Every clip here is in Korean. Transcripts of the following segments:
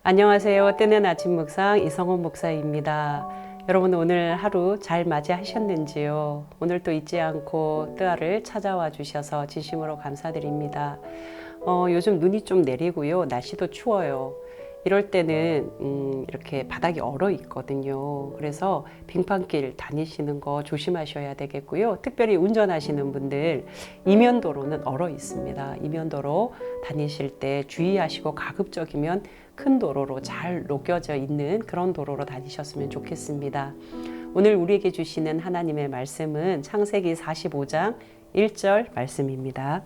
안녕하세요. 뜨는 아침 묵상 이성훈 목사입니다. 여러분 오늘 하루 잘 맞이하셨는지요? 오늘 또 잊지 않고 뜨아를 찾아와 주셔서 진심으로 감사드립니다. 요즘 눈이 좀 내리고요. 날씨도 추워요. 이럴 때는 이렇게 바닥이 얼어 있거든요. 그래서 빙판길 다니시는 거 조심하셔야 되겠고요. 특별히 운전하시는 분들 이면도로는 얼어 있습니다. 이면도로 다니실 때 주의하시고 가급적이면 큰 도로로 잘 녹여져 있는 그런 도로로 다니셨으면 좋겠습니다. 오늘 우리에게 주시는 하나님의 말씀은 창세기 45장 1절 말씀입니다.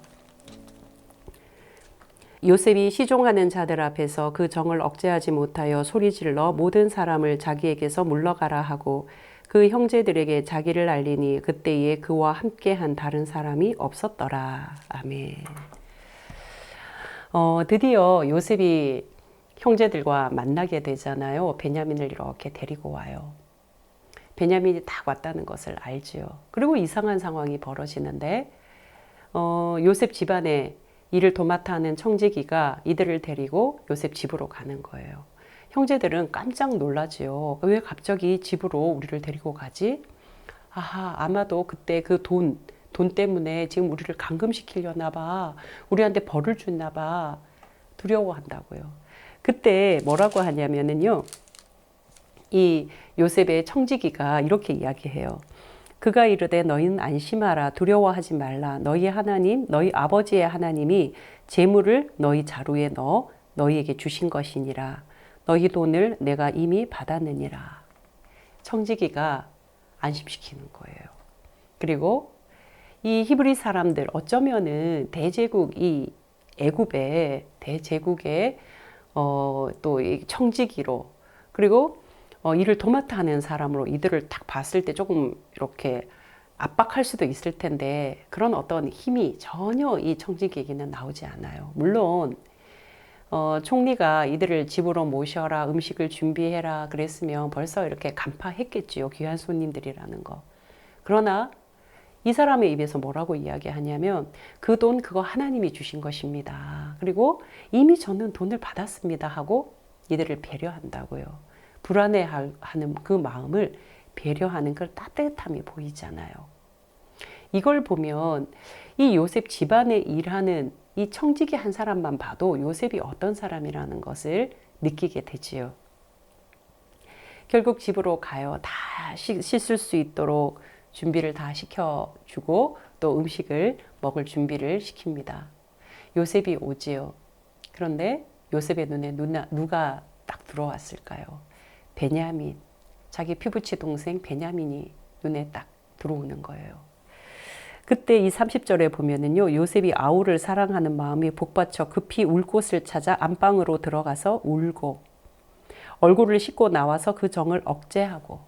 요셉이 시종하는 자들 앞에서 그 정을 억제하지 못하여 소리질러 모든 사람을 자기에게서 물러가라 하고 그 형제들에게 자기를 알리니 그때에 그와 함께한 다른 사람이 없었더라. 아멘. 드디어 요셉이 형제들과 만나게 되잖아요. 베냐민을 이렇게 데리고 와요. 베냐민이 딱 왔다는 것을 알지요. 그리고 이상한 상황이 벌어지는데 요셉 집안에 일을 도맡아 하는 청지기가 이들을 데리고 요셉 집으로 가는 거예요. 형제들은 깜짝 놀라지요. 왜 갑자기 집으로 우리를 데리고 가지? 아마도 그때 그 돈 때문에 지금 우리를 감금시키려나 봐. 우리한테 벌을 주나 봐. 두려워한다고요. 그때 뭐라고 하냐면은요. 이 요셉의 청지기가 이렇게 이야기해요. 그가 이르되 너희는 안심하라 두려워하지 말라 너희 하나님 너희 아버지의 하나님이 재물을 너희 자루에 넣어 너희에게 주신 것이니라 너희 돈을 내가 이미 받았느니라. 청지기가 안심시키는 거예요. 그리고 이 히브리 사람들 어쩌면은 대제국 이 애굽의 대제국의 또 이 청지기로 그리고 일을 도맡아 하는 사람으로 이들을 딱 봤을 때 조금 이렇게 압박할 수도 있을 텐데 그런 어떤 힘이 전혀 이 청지기에게는 나오지 않아요. 물론 총리가 이들을 집으로 모셔라 음식을 준비해라 그랬으면 벌써 이렇게 간파했겠지요. 귀한 손님들이라는 거. 그러나 이 사람의 입에서 뭐라고 이야기하냐면 그 돈 그거 하나님이 주신 것입니다. 그리고 이미 저는 돈을 받았습니다 하고 이들을 배려한다고요. 불안해하는 그 마음을 배려하는 그 따뜻함이 보이잖아요. 이걸 보면 이 요셉 집안에 일하는 이 청지기 한 사람만 봐도 요셉이 어떤 사람이라는 것을 느끼게 되지요. 결국 집으로 가요. 다 씻을 수 있도록 준비를 다 시켜주고 또 음식을 먹을 준비를 시킵니다. 요셉이 오지요. 그런데 요셉의 눈에 누가 딱 들어왔을까요? 베냐민, 자기 피부치 동생 베냐민이 눈에 딱 들어오는 거예요. 그때 이 30절에 보면은요, 요셉이 아우를 사랑하는 마음이 복받쳐 급히 울 곳을 찾아 안방으로 들어가서 울고 얼굴을 씻고 나와서 그 정을 억제하고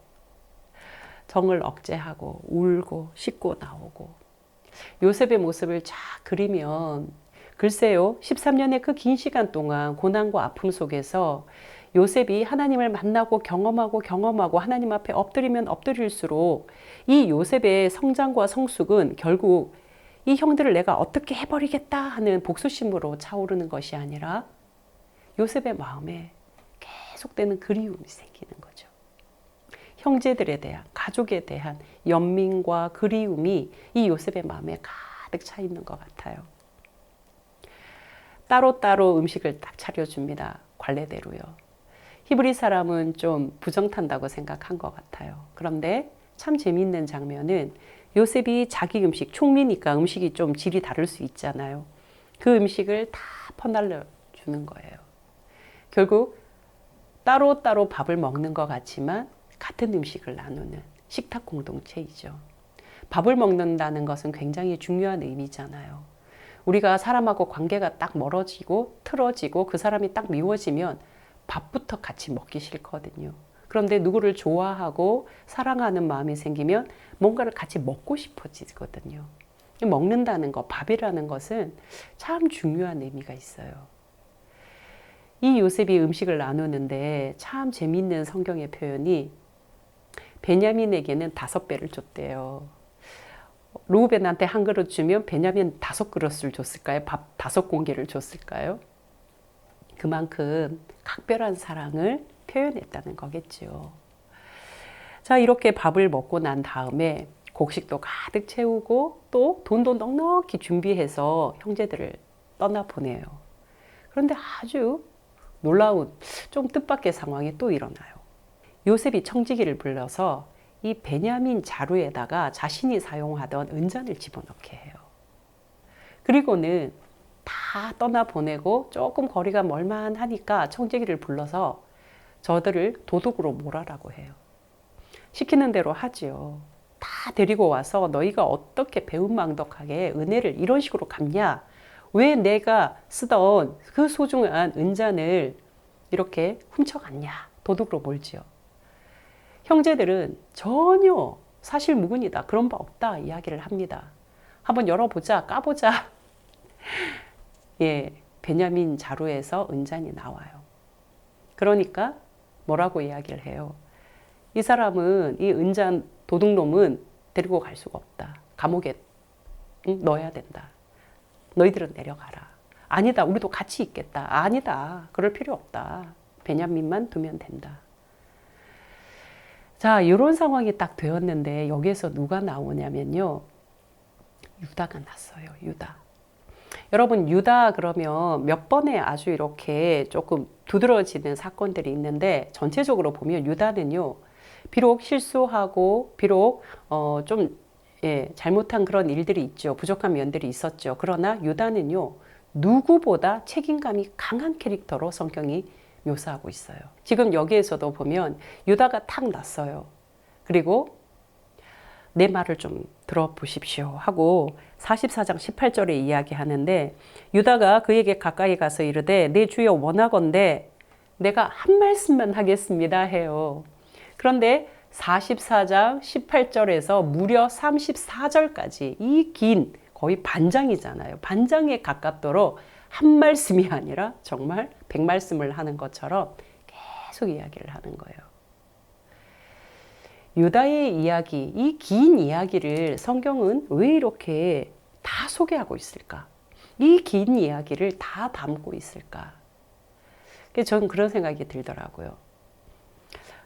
울고 씻고 나오고 요셉의 모습을 쫙 그리면 글쎄요, 13년의 그 긴 시간 동안 고난과 아픔 속에서 요셉이 하나님을 만나고 경험하고 하나님 앞에 엎드리면 엎드릴수록 이 요셉의 성장과 성숙은 결국 이 형들을 내가 어떻게 해버리겠다 하는 복수심으로 차오르는 것이 아니라 요셉의 마음에 계속되는 그리움이 생기는 거죠. 형제들에 대한, 가족에 대한 연민과 그리움이 이 요셉의 마음에 가득 차 있는 것 같아요. 따로따로 음식을 딱 차려줍니다. 관례대로요. 히브리 사람은 좀 부정탄다고 생각한 것 같아요. 그런데 참 재미있는 장면은 요셉이 자기 음식, 총리니까 음식이 좀 질이 다를 수 있잖아요. 그 음식을 다 퍼날려 주는 거예요. 결국 따로따로 밥을 먹는 것 같지만 같은 음식을 나누는 식탁 공동체이죠. 밥을 먹는다는 것은 굉장히 중요한 의미잖아요. 우리가 사람하고 관계가 딱 멀어지고 틀어지고 그 사람이 딱 미워지면 밥부터 같이 먹기 싫거든요. 그런데 누구를 좋아하고 사랑하는 마음이 생기면 뭔가를 같이 먹고 싶어지거든요. 먹는다는 것, 밥이라는 것은 참 중요한 의미가 있어요. 이 요셉이 음식을 나누는데 참 재미있는 성경의 표현이 베냐민에게는 5배를 줬대요. 루벤한테 한 그릇 주면 베냐민 5그릇을 줬을까요? 밥 5공기를 줬을까요? 그만큼 각별한 사랑을 표현했다는 거겠죠. 자, 이렇게 밥을 먹고 난 다음에 곡식도 가득 채우고 또 돈도 넉넉히 준비해서 형제들을 떠나보내요. 그런데 아주 놀라운 좀 뜻밖의 상황이 또 일어나요. 요셉이 청지기를 불러서 이 베냐민 자루에다가 자신이 사용하던 은잔을 집어넣게 해요. 그리고는 다 떠나보내고 조금 거리가 멀만하니까 청지기를 불러서 저들을 도둑으로 몰아라고 해요. 시키는 대로 하지요. 다 데리고 와서 너희가 어떻게 배은망덕하게 은혜를 이런 식으로 갚냐? 왜 내가 쓰던 그 소중한 은잔을 이렇게 훔쳐갔냐? 도둑으로 몰지요. 형제들은 전혀 사실무근이다. 그런 바 없다. 이야기를 합니다. 한번 열어보자. 까보자. 예, 베냐민 자루에서 은잔이 나와요. 그러니까 뭐라고 이야기를 해요? 이 사람은, 이 은잔 도둑놈은 데리고 갈 수가 없다. 감옥에 넣어야 된다. 너희들은 내려가라. 아니다. 우리도 같이 있겠다. 아니다. 그럴 필요 없다. 베냐민만 두면 된다. 자, 이런 상황이 딱 되었는데 여기에서 누가 나오냐면요. 유다가 났어요. 유다. 여러분, 유다 그러면 몇 번에 아주 이렇게 조금 두드러지는 사건들이 있는데 전체적으로 보면 유다는요. 비록 실수하고 비록 좀 잘못한 그런 일들이 있죠. 부족한 면들이 있었죠. 그러나 유다는요. 누구보다 책임감이 강한 캐릭터로 성경이 묘사하고 있어요. 지금 여기에서도 보면 유다가 탁 났어요. 그리고 내 말을 좀 들어보십시오 하고 44장 18절에 이야기하는데 유다가 그에게 가까이 가서 이르되 내 주여 원하건대 내가 한 말씀만 하겠습니다 해요. 그런데 44장 18절에서 무려 34절까지 이 긴 거의 반장이잖아요. 반장에 가깝도록 한 말씀이 아니라 정말 100말씀을 하는 것처럼 계속 이야기를 하는 거예요. 유다의 이야기, 이 긴 이야기를 성경은 왜 이렇게 다 소개하고 있을까? 이 긴 이야기를 다 담고 있을까? 저는 그런 생각이 들더라고요.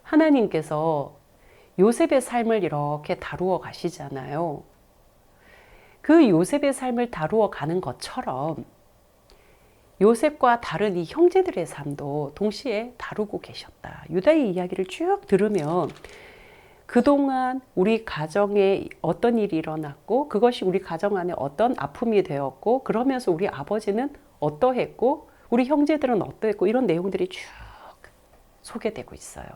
하나님께서 요셉의 삶을 이렇게 다루어 가시잖아요. 그 요셉의 삶을 다루어 가는 것처럼 요셉과 다른 이 형제들의 삶도 동시에 다루고 계셨다. 유다의 이야기를 쭉 들으면 그동안 우리 가정에 어떤 일이 일어났고 그것이 우리 가정 안에 어떤 아픔이 되었고 그러면서 우리 아버지는 어떠했고 우리 형제들은 어떠했고 이런 내용들이 쭉 소개되고 있어요.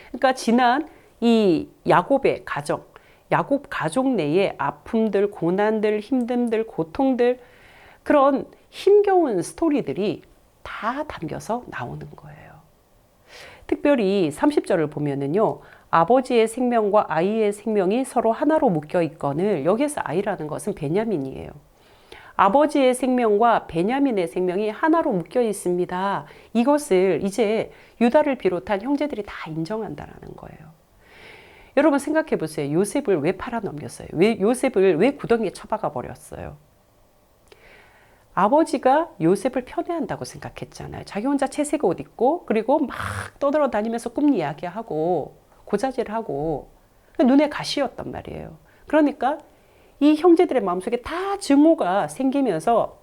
그러니까 지난 이 야곱의 가정, 야곱 가족 내의 아픔들, 고난들, 힘듦들, 고통들 그런 힘겨운 스토리들이 다 담겨서 나오는 거예요. 특별히 30절을 보면은요. 아버지의 생명과 아이의 생명이 서로 하나로 묶여 있거늘 여기에서 아이라는 것은 베냐민이에요. 아버지의 생명과 베냐민의 생명이 하나로 묶여 있습니다. 이것을 이제 유다를 비롯한 형제들이 다 인정한다라는 거예요. 여러분 생각해 보세요. 요셉을 왜 팔아넘겼어요? 요셉을 왜 구덩이에 처박아 버렸어요? 아버지가 요셉을 편애한다고 생각했잖아요. 자기 혼자 채색 옷 입고 그리고 막 떠돌아다니면서 꿈 이야기하고 고자질하고 눈에 가시였단 말이에요. 그러니까 이 형제들의 마음속에 다 증오가 생기면서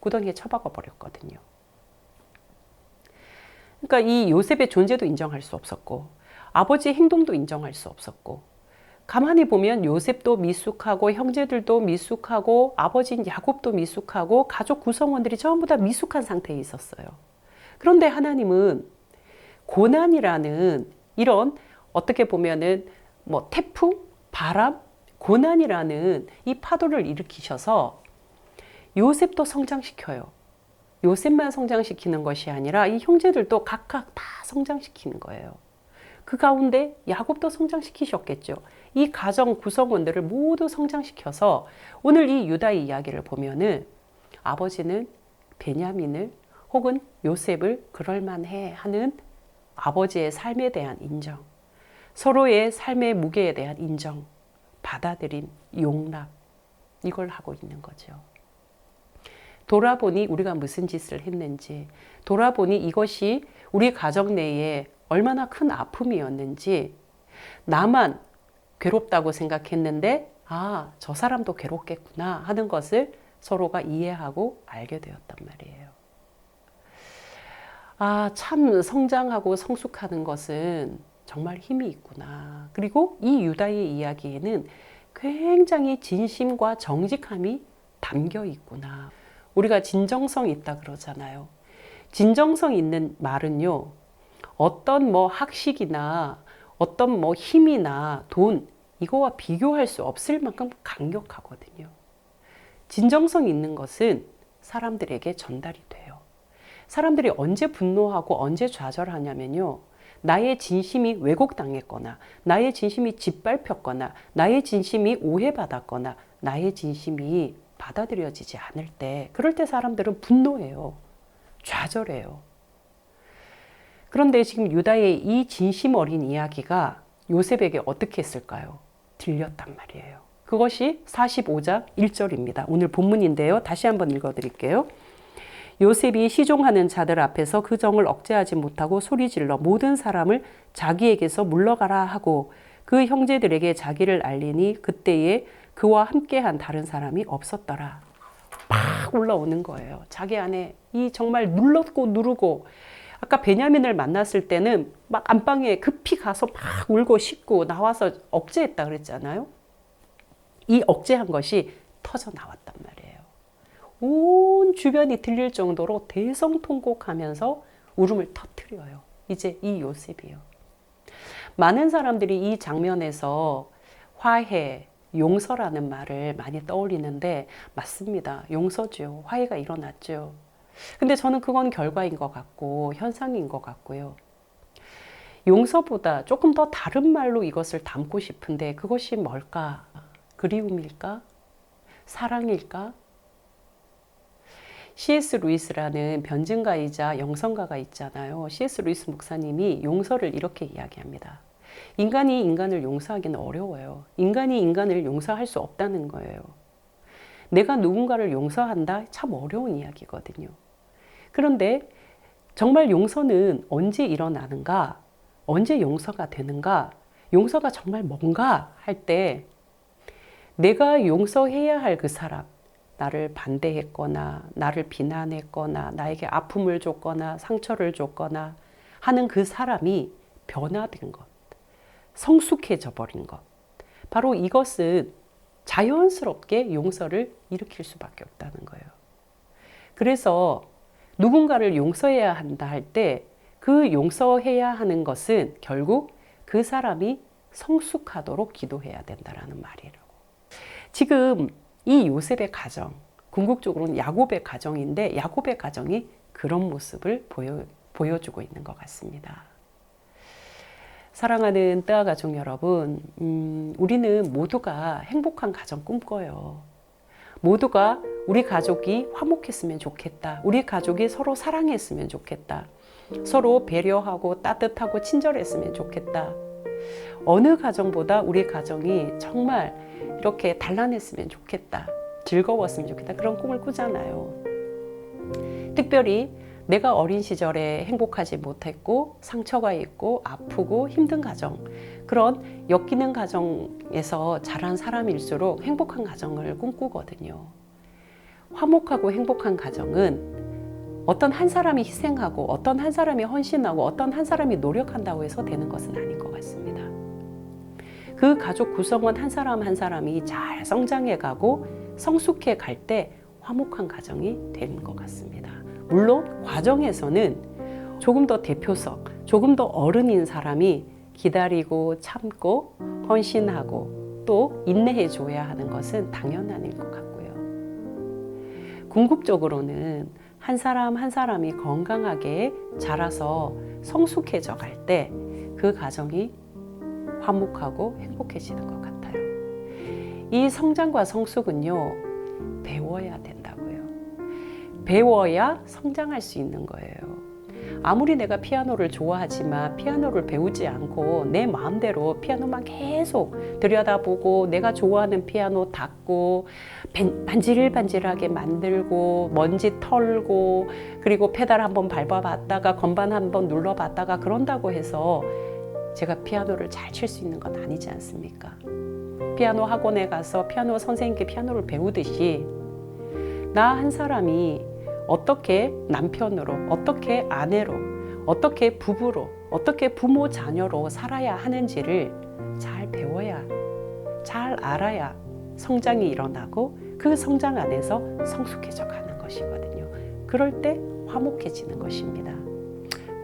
구덩이에 처박아 버렸거든요. 그러니까 이 요셉의 존재도 인정할 수 없었고 아버지의 행동도 인정할 수 없었고 가만히 보면 요셉도 미숙하고 형제들도 미숙하고 아버지인 야곱도 미숙하고 가족 구성원들이 전부 다 미숙한 상태에 있었어요. 그런데 하나님은 고난이라는 이런 어떻게 보면은 뭐 태풍, 바람, 고난이라는 이 파도를 일으키셔서 요셉도 성장시켜요. 요셉만 성장시키는 것이 아니라 이 형제들도 각각 다 성장시키는 거예요. 그 가운데 야곱도 성장시키셨겠죠. 이 가정 구성원들을 모두 성장시켜서 오늘 이 유다의 이야기를 보면은 아버지는 베냐민을 혹은 요셉을 그럴만해 하는 아버지의 삶에 대한 인정, 서로의 삶의 무게에 대한 인정, 받아들임, 용납 이걸 하고 있는 거죠. 돌아보니 우리가 무슨 짓을 했는지, 돌아보니 이것이 우리 가정 내에 얼마나 큰 아픔이었는지, 나만 괴롭다고 생각했는데 아, 저 사람도 괴롭겠구나 하는 것을 서로가 이해하고 알게 되었단 말이에요. 아, 참 성장하고 성숙하는 것은 정말 힘이 있구나. 그리고 이 유다의 이야기에는 굉장히 진심과 정직함이 담겨 있구나. 우리가 진정성 있다 그러잖아요. 진정성 있는 말은요, 어떤 뭐 학식이나 어떤 뭐 힘이나 돈, 이거와 비교할 수 없을 만큼 강력하거든요. 진정성 있는 것은 사람들에게 전달이 돼요. 사람들이 언제 분노하고 언제 좌절하냐면요, 나의 진심이 왜곡당했거나, 나의 진심이 짓밟혔거나, 나의 진심이 오해받았거나, 나의 진심이 받아들여지지 않을 때, 그럴 때 사람들은 분노해요. 좌절해요. 그런데 지금 유다의 이 진심 어린 이야기가 요셉에게 어떻게 했을까요? 들렸단 말이에요. 그것이 45장 1절입니다. 오늘 본문인데요. 다시 한번 읽어드릴게요. 요셉이 시종하는 자들 앞에서 그 정을 억제하지 못하고 소리질러 모든 사람을 자기에게서 물러가라 하고 그 형제들에게 자기를 알리니 그때에 그와 함께한 다른 사람이 없었더라. 막 올라오는 거예요. 자기 안에 이 정말 눌렀고 누르고, 아까 베냐민을 만났을 때는 막 안방에 급히 가서 막 울고 씻고 나와서 억제했다 그랬잖아요. 이 억제한 것이 터져 나왔단 말이에요. 온 주변이 들릴 정도로 대성통곡하면서 울음을 터뜨려요. 이제 이 요셉이요. 많은 사람들이 이 장면에서 화해, 용서라는 말을 많이 떠올리는데 맞습니다. 용서죠. 화해가 일어났죠. 근데 저는 그건 결과인 것 같고 현상인 것 같고요. 용서보다 조금 더 다른 말로 이것을 담고 싶은데 그것이 뭘까? 그리움일까? 사랑일까? C.S. 루이스라는 변증가이자 영성가가 있잖아요. C.S. 루이스 목사님이 용서를 이렇게 이야기합니다. 인간이 인간을 용서하기는 어려워요. 인간이 인간을 용서할 수 없다는 거예요. 내가 누군가를 용서한다? 참 어려운 이야기거든요. 그런데 정말 용서는 언제 일어나는가? 언제 용서가 되는가? 용서가 정말 뭔가 할 때 내가 용서해야 할 그 사람, 나를 반대했거나 나를 비난했거나 나에게 아픔을 줬거나 상처를 줬거나 하는 그 사람이 변화된 것, 성숙해져 버린 것, 바로 이것은 자연스럽게 용서를 일으킬 수밖에 없다는 거예요. 그래서 누군가를 용서해야 한다 할 때 그 용서해야 하는 것은 결국 그 사람이 성숙하도록 기도해야 된다라는 말이라고. 지금 이 요셉의 가정, 궁극적으로는 야곱의 가정인데 야곱의 가정이 그런 모습을 보여주고 있는 것 같습니다. 사랑하는 뜨아 가족 여러분, 우리는 모두가 행복한 가정 꿈꿔요. 모두가 우리 가족이 화목했으면 좋겠다. 우리 가족이 서로 사랑했으면 좋겠다. 서로 배려하고 따뜻하고 친절했으면 좋겠다. 어느 가정보다 우리 가정이 정말 이렇게 단란했으면 좋겠다. 즐거웠으면 좋겠다. 그런 꿈을 꾸잖아요. 특별히 내가 어린 시절에 행복하지 못했고 상처가 있고 아프고 힘든 가정, 그런 엮이는 가정에서 자란 사람일수록 행복한 가정을 꿈꾸거든요. 화목하고 행복한 가정은 어떤 한 사람이 희생하고 어떤 한 사람이 헌신하고 어떤 한 사람이 노력한다고 해서 되는 것은 아닌 것 같습니다. 그 가족 구성원 한 사람 한 사람이 잘 성장해가고 성숙해 갈 때 화목한 가정이 되는 것 같습니다. 물론 과정에서는 조금 더 대표석, 조금 더 어른인 사람이 기다리고 참고 헌신하고 또 인내해 줘야 하는 것은 당연한 일 것 같고요. 궁극적으로는 한 사람 한 사람이 건강하게 자라서 성숙해져 갈 때 그 가정이 화목하고 행복해지는 것 같아요. 이 성장과 성숙은요, 배워야 된다고요. 배워야 성장할 수 있는 거예요. 아무리 내가 피아노를 좋아하지만 피아노를 배우지 않고 내 마음대로 피아노만 계속 들여다보고 내가 좋아하는 피아노 닦고 반질반질하게 만들고 먼지 털고 그리고 페달 한번 밟아봤다가 건반 한번 눌러봤다가 그런다고 해서 제가 피아노를 잘 칠 수 있는 건 아니지 않습니까? 피아노 학원에 가서 피아노 선생님께 피아노를 배우듯이 나 한 사람이 어떻게 남편으로, 어떻게 아내로, 어떻게 부부로, 어떻게 부모 자녀로 살아야 하는지를 잘 배워야, 잘 알아야 성장이 일어나고 그 성장 안에서 성숙해져 가는 것이거든요. 그럴 때 화목해지는 것입니다.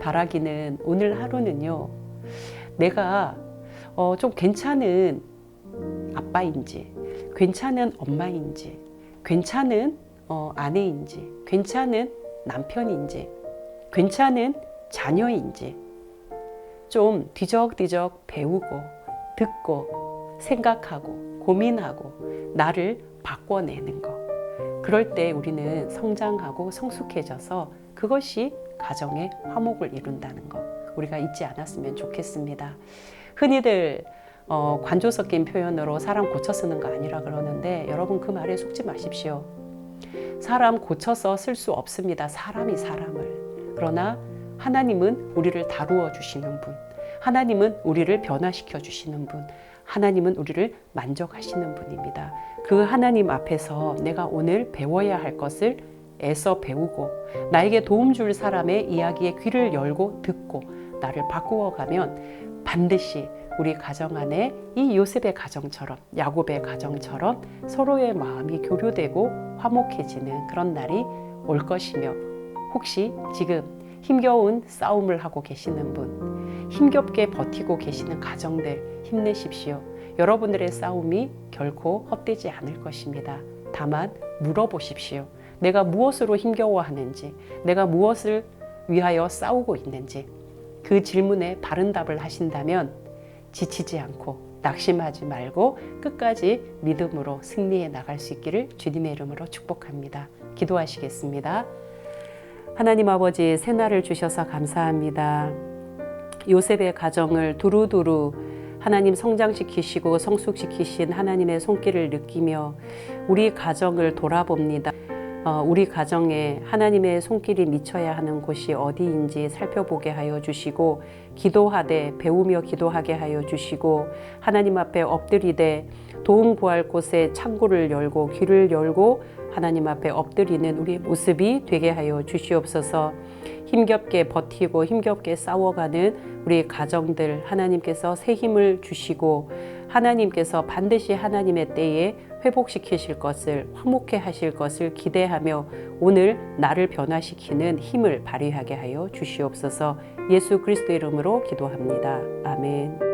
바라기는 오늘 하루는요, 내가 좀 괜찮은 아빠인지, 괜찮은 엄마인지, 괜찮은 아내인지, 괜찮은 남편인지, 괜찮은 자녀인지 좀 뒤적뒤적 배우고 듣고 생각하고 고민하고 나를 바꿔내는 것. 그럴 때 우리는 성장하고 성숙해져서 그것이 가정의 화목을 이룬다는 것. 우리가 잊지 않았으면 좋겠습니다. 흔히들 관조 섞인 표현으로 사람 고쳐 쓰는 거 아니라 그러는데 여러분 그 말에 속지 마십시오. 사람 고쳐서 쓸 수 없습니다. 사람이 사람을. 그러나 하나님은 우리를 다루어 주시는 분, 하나님은 우리를 변화시켜 주시는 분, 하나님은 우리를 만져가시는 분입니다. 그 하나님 앞에서 내가 오늘 배워야 할 것을 애써 배우고 나에게 도움 줄 사람의 이야기에 귀를 열고 듣고 나를 바꾸어 가면 반드시 우리 가정 안에 이 요셉의 가정처럼 야곱의 가정처럼 서로의 마음이 교류되고 화목해지는 그런 날이 올 것이며 혹시 지금 힘겨운 싸움을 하고 계시는 분, 힘겹게 버티고 계시는 가정들 힘내십시오. 여러분들의 싸움이 결코 헛되지 않을 것입니다. 다만 물어보십시오. 내가 무엇으로 힘겨워하는지, 내가 무엇을 위하여 싸우고 있는지 그 질문에 바른 답을 하신다면 지치지 않고 낙심하지 말고 끝까지 믿음으로 승리해 나갈 수 있기를 주님의 이름으로 축복합니다. 기도하시겠습니다. 하나님 아버지, 새날을 주셔서 감사합니다. 요셉의 가정을 두루두루 하나님 성장시키시고 성숙시키신 하나님의 손길을 느끼며 우리 가정을 돌아봅니다. 우리 가정에 하나님의 손길이 미쳐야 하는 곳이 어디인지 살펴보게 하여 주시고 기도하되 배우며 기도하게 하여 주시고 하나님 앞에 엎드리되 도움 구할 곳에 창구를 열고 귀를 열고 하나님 앞에 엎드리는 우리의 모습이 되게 하여 주시옵소서. 힘겹게 버티고 힘겹게 싸워가는 우리 가정들 하나님께서 새 힘을 주시고 하나님께서 반드시 하나님의 때에 회복시키실 것을 화목해 하실 것을 기대하며 오늘 나를 변화시키는 힘을 발휘하게 하여 주시옵소서. 예수 그리스도 이름으로 기도합니다. 아멘.